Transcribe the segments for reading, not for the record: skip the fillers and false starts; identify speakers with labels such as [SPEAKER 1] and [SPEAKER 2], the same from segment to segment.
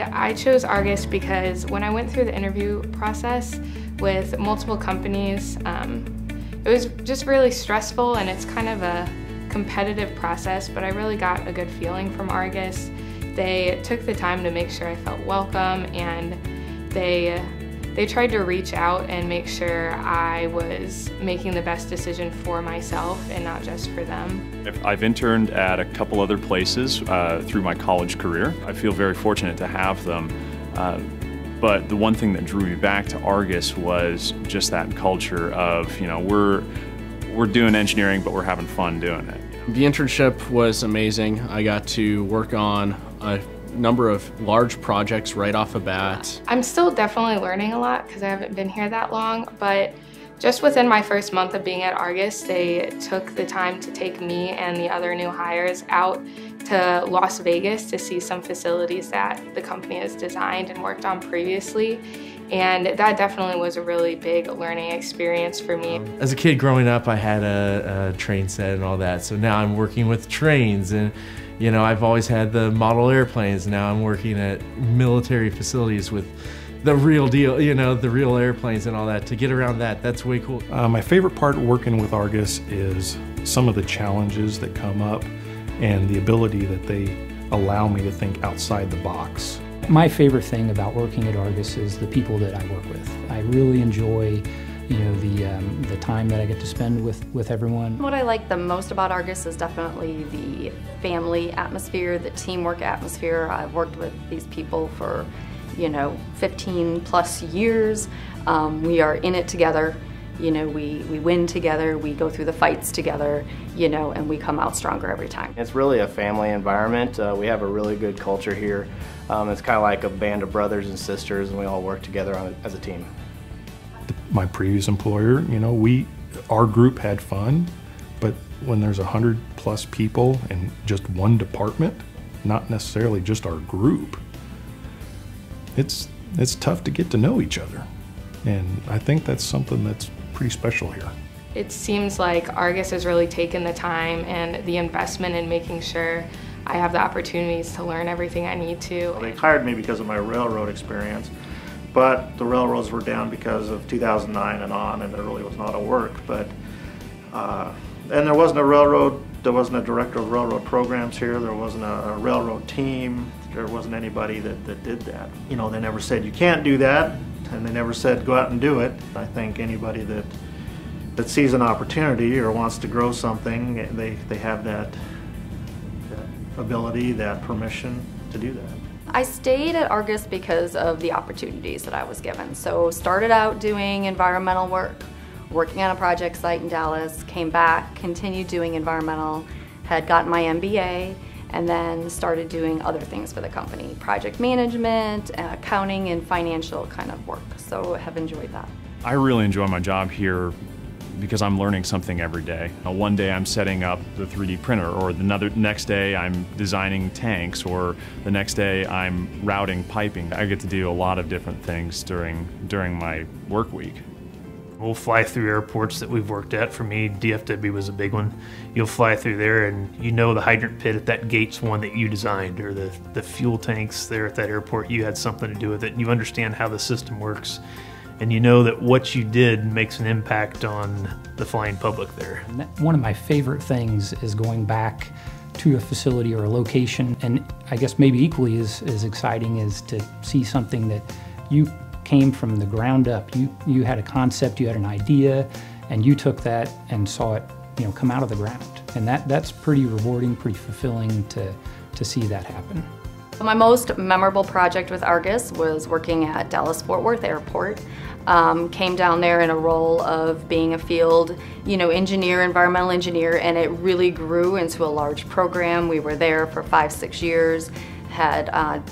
[SPEAKER 1] I chose Argus because when I went through the interview process with multiple companies, it was just really stressful, and it's kind of a competitive process, but I really got a good feeling from Argus. They took the time to make sure I felt welcome, and they tried to reach out and make sure I was making the best decision for myself and not just for them.
[SPEAKER 2] I've interned at a couple other places through my college career. I feel very fortunate to have them. But the one thing that drew me back to Argus was just that culture of, we're doing engineering, but we're having fun doing it.
[SPEAKER 3] The internship was amazing. I got to work on a number of large projects right off the bat.
[SPEAKER 1] I'm still definitely learning a lot because I haven't been here that long, but just within my first month of being at Argus, they took the time to take me and the other new hires out to Las Vegas to see some facilities that the company has designed and worked on previously. And that definitely was a really big learning experience for me.
[SPEAKER 4] As a kid growing up, I had a train set and all that, so now I'm working with trains, and I've always had the model airplanes. Now I'm working at military facilities with the real deal, the real airplanes and all that. To get around that, that's way cool.
[SPEAKER 5] My favorite part working with Argus is some of the challenges that come up and the ability that they allow me to think outside the box.
[SPEAKER 6] My favorite thing about working at Argus is the people that I work with. I really enjoy the time that I get to spend with everyone.
[SPEAKER 7] What I like the most about Argus is definitely the family atmosphere, the teamwork atmosphere. I've worked with these people for 15 plus years. We are in it together. We win together, we go through the fights together, and we come out stronger every time.
[SPEAKER 8] It's really a family environment. We have a really good culture here. It's kind of like a band of brothers and sisters, and we all work together as a team.
[SPEAKER 5] My previous employer, our group had fun, but when there's 100+ people in just one department, not necessarily just our group, it's tough to get to know each other. And I think that's something that's pretty special here.
[SPEAKER 1] It seems like Argus has really taken the time and the investment in making sure I have the opportunities to learn everything I need to.
[SPEAKER 9] They hired me because of my railroad experience, but the railroads were down because of 2009 and on, and there really was not a work. But and there wasn't a director of railroad programs here. There wasn't a railroad team. There wasn't anybody that did that. They never said you can't do that, and they never said go out and do it. I think anybody that sees an opportunity or wants to grow something, they have that ability, that permission to do that.
[SPEAKER 7] I stayed at Argus because of the opportunities that I was given. So started out doing environmental work, working on a project site in Dallas, came back, continued doing environmental, had gotten my MBA, and then started doing other things for the company, project management, accounting, and financial kind of work. So have enjoyed that.
[SPEAKER 2] I really enjoy my job here because I'm learning something every day. One day I'm setting up the 3D printer, or the next day I'm designing tanks, or the next day I'm routing piping. I get to do a lot of different things during my work week.
[SPEAKER 10] We'll fly through airports that we've worked at. For me, DFW was a big one. You'll fly through there and the hydrant pit at that gate's one that you designed, or the fuel tanks there at that airport, you had something to do with it. You understand how the system works, and you know that what you did makes an impact on the flying public there.
[SPEAKER 6] One of my favorite things is going back to a facility or a location, and I guess maybe equally as exciting is to see something that you came from the ground up. You had a concept, you had an idea, and you took that and saw it come out of the ground. And that's pretty rewarding, pretty fulfilling to see that happen.
[SPEAKER 7] My most memorable project with Argus was working at Dallas-Fort Worth Airport. Came down there in a role of being a field, engineer, environmental engineer, and it really grew into a large program. We were there for 5-6 years, had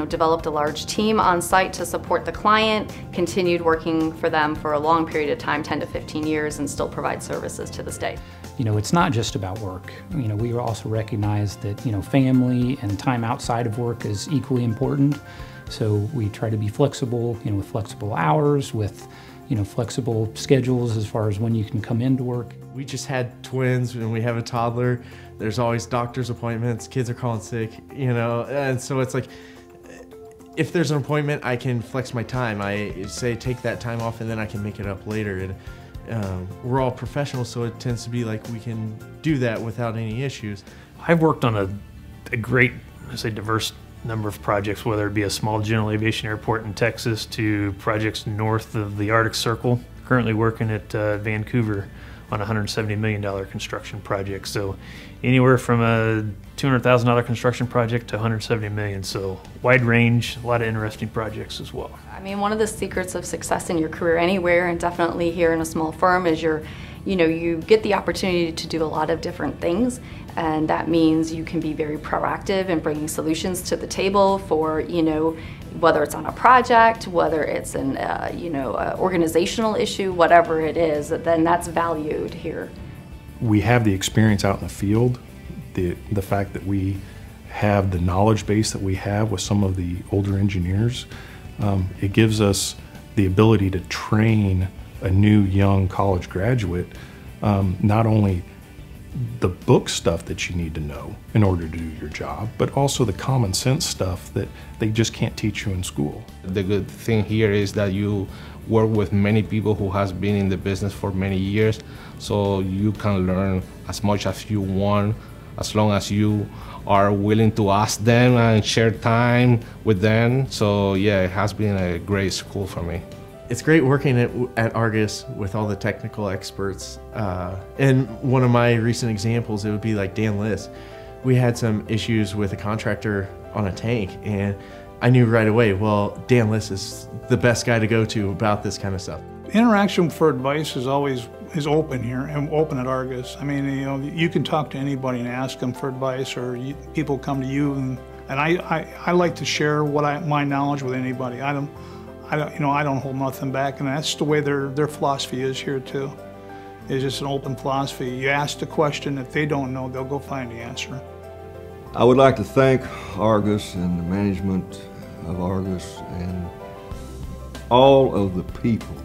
[SPEAKER 7] developed a large team on site to support the client, continued working for them for a long period of time, 10 to 15 years, and still provide services to this day.
[SPEAKER 6] It's not just about work. We also recognize that family and time outside of work is equally important. So we try to be flexible, with flexible hours, with flexible schedules as far as when you can come into work.
[SPEAKER 4] We just had twins and we have a toddler. There's always doctor's appointments, kids are calling sick, and so it's like, If there's an appointment, I can flex my time. I say take that time off and then I can make it up later. And we're all professionals, so it tends to be like we can do that without any issues.
[SPEAKER 10] I've worked on a great, diverse number of projects, whether it be a small general aviation airport in Texas to projects north of the Arctic Circle. Currently working at Vancouver on a $170 million construction project. So anywhere from a $200,000 construction project to $170 million. So wide range, a lot of interesting projects as well.
[SPEAKER 7] I mean, one of the secrets of success in your career anywhere, and definitely here in a small firm, is you get the opportunity to do a lot of different things, and that means you can be very proactive in bringing solutions to the table for, whether it's on a project, whether it's an organizational issue, whatever it is, then that's valued here.
[SPEAKER 5] We have the experience out in the field, the fact that we have the knowledge base that we have with some of the older engineers. It gives us the ability to train a new young college graduate, not only the book stuff that you need to know in order to do your job, but also the common sense stuff that they just can't teach you in school.
[SPEAKER 11] The good thing here is that you work with many people who has been in the business for many years, so you can learn as much as you want, as long as you are willing to ask them and share time with them. So yeah, it has been a great school for me.
[SPEAKER 4] It's great working at Argus with all the technical experts. And one of my recent examples, it would be like Dan Liss. We had some issues with a contractor on a tank, and I knew right away, well, Dan Liss is the best guy to go to about this kind of stuff.
[SPEAKER 12] Interaction for advice is always open here and open at Argus. I mean, you can talk to anybody and ask them for advice, or people come to you, and I like to share my knowledge with anybody. I don't hold nothing back, and that's the way their philosophy is here too. It's just an open philosophy. You ask the question, if they don't know, they'll go find the answer.
[SPEAKER 13] I would like to thank Argus and the management of Argus and all of the people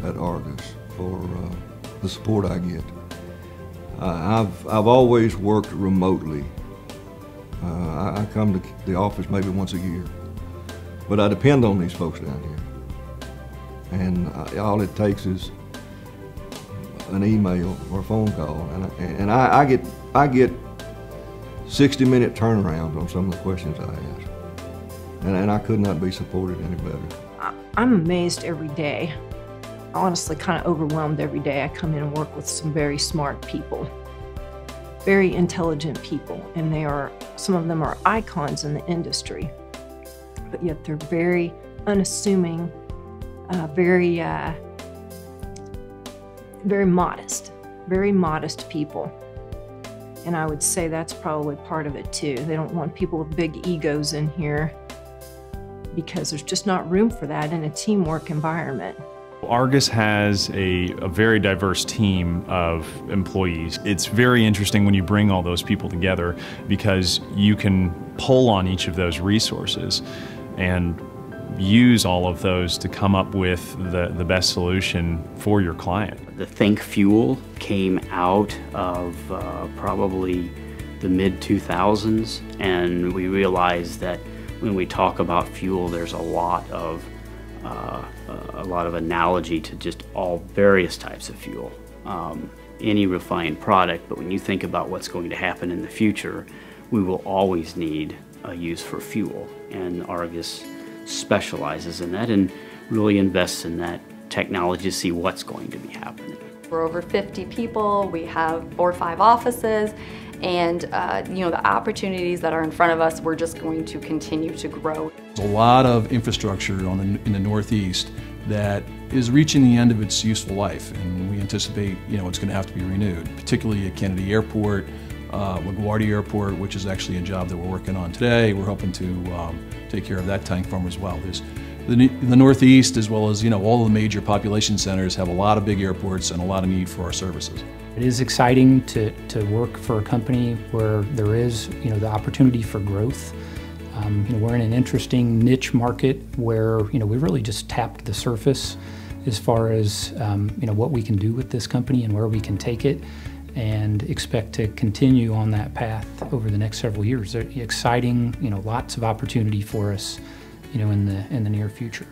[SPEAKER 13] at Argus for the support I get. I've always worked remotely. I come to the office maybe once a year, but I depend on these folks down here. And all it takes is an email or a phone call, and I get 60-minute turnarounds on some of the questions I ask, and I could not be supported any better.
[SPEAKER 14] I'm amazed every day. Honestly, kind of overwhelmed every day. I come in and work with some very smart people, very intelligent people, and some of them are icons in the industry, but yet they're very unassuming, very modest people. And I would say that's probably part of it too. They don't want people with big egos in here because there's just not room for that in a teamwork environment.
[SPEAKER 2] Argus has a very diverse team of employees. It's very interesting when you bring all those people together because you can pull on each of those resources and use all of those to come up with the best solution for your client.
[SPEAKER 15] The Think Fuel came out of probably the mid-2000s, and we realized that when we talk about fuel, there's a lot of analogy to just all various types of fuel. Any refined product, but when you think about what's going to happen in the future, we will always need a use for fuel, and Argus specializes in that and really invests in that technology to see what's going to be happening.
[SPEAKER 7] We're over 50 people, we have 4 or 5 offices, and the opportunities that are in front of us, we're just going to continue to grow.
[SPEAKER 16] There's a lot of infrastructure in the Northeast that is reaching the end of its useful life, and we anticipate it's going to have to be renewed, particularly at Kennedy Airport, LaGuardia Airport, which is actually a job that we're working on today. We're hoping to take care of that tank farm as well. There's the Northeast, as well as all the major population centers, have a lot of big airports and a lot of need for our services.
[SPEAKER 6] It is exciting to work for a company where there is the opportunity for growth. We're in an interesting niche market where we really just tapped the surface as far as what we can do with this company and where we can take it, and expect to continue on that path over the next several years. They're exciting, lots of opportunity for us in the near future.